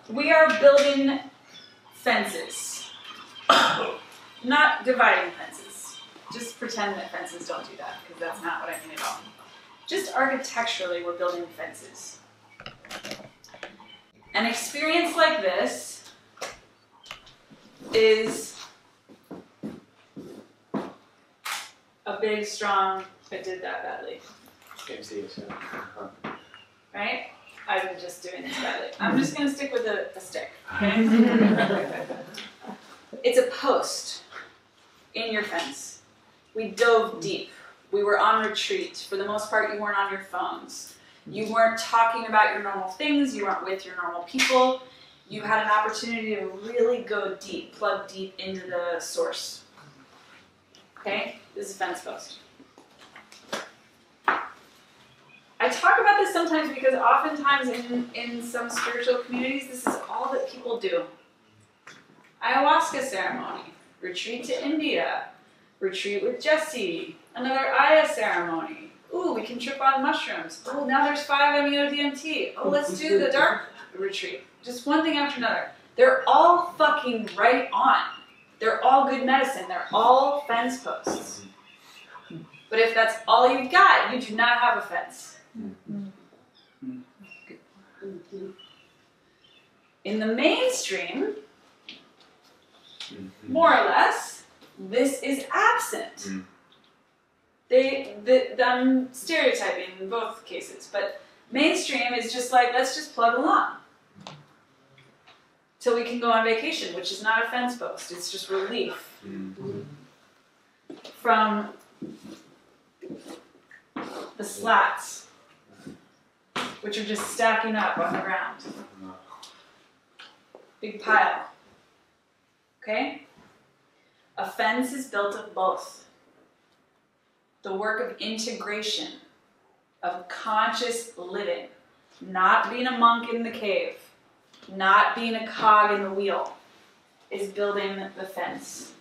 We are building fences. Not dividing fences. Just pretend that fences don't do that, because that's not what I mean at all. Just architecturally, we're building fences. An experience like this is a big, strong, I did that badly. Can't see it, so. Right? I'm just doing this badly. I'm just going to stick with a stick. Okay? It's a post in your fence. We dove deep. We were on retreat. For the most part, you weren't on your phones. You weren't talking about your normal things. You weren't with your normal people. You had an opportunity to really go deep, plug deep into the source. Okay? This is a fence post. I talk about this sometimes because oftentimes in some spiritual communities, this is all that people do. Ayahuasca ceremony, retreat to India, retreat with Jesse, another Aya ceremony. Ooh, we can trip on mushrooms. Oh, now there's 5-MeO-DMT. Oh, let's do the dark retreat. Just one thing after another. They're all fucking right on. They're all good medicine. They're all fence posts. But if that's all you've got, you do not have a fence. In the mainstream, more or less, this is absent. I'm stereotyping in both cases, but mainstream is just like, let's just plug along till we can go on vacation, which is not a fence post, it's just relief from the slats, which are just stacking up on the ground. Big pile. Okay? A fence is built of both. The work of integration, of conscious living, not being a monk in the cave, not being a cog in the wheel, is building the fence.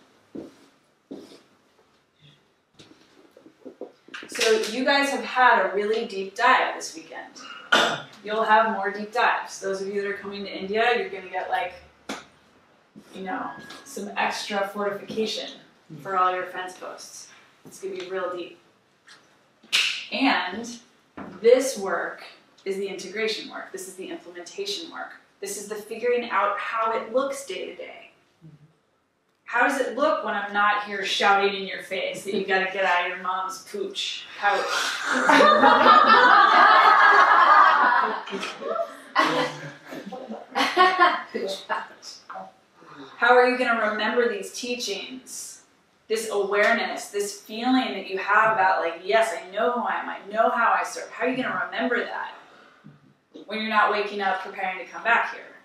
So you guys have had a really deep dive this weekend. You'll have more deep dives. Those of you that are coming to India, you're going to get like, you know, some extra fortification for all your fence posts. It's going to be real deep. And this work is the integration work. This is the implementation work. This is the figuring out how it looks day to day. How does it look when I'm not here shouting in your face that you got to get out of your mom's pooch couch? How are you going to remember these teachings? This awareness, this feeling that you have about like, yes, I know who I am, I know how I serve. How are you going to remember that when you're not waking up preparing to come back here?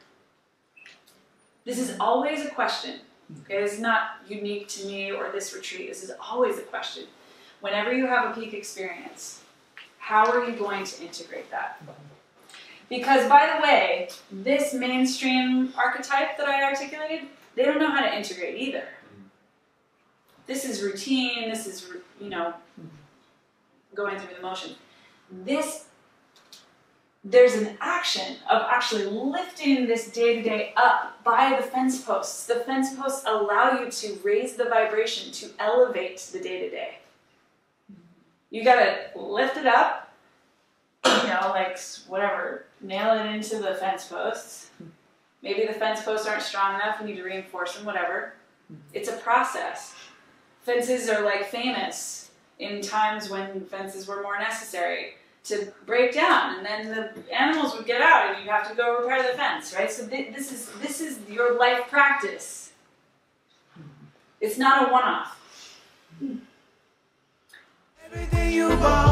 This is always a question. Okay, this is not unique to me or this retreat. This is always a question. Whenever you have a peak experience, how are you going to integrate that? Because, by the way, this mainstream archetype that I articulated, they don't know how to integrate either. This is routine, this is, you know, going through the motion. There's an action of actually lifting this day-to-day up by the fence posts. The fence posts allow you to raise the vibration, to elevate the day-to-day. You gotta lift it up, you know, like whatever, nail it into the fence posts. Maybe the fence posts aren't strong enough, you need to reinforce them, whatever. It's a process. Fences are like famous in times when fences were more necessary to break down, and then the animals would get out and you'd have to go repair the fence, right? So this is your life practice. It's not a one-off. Everything you want.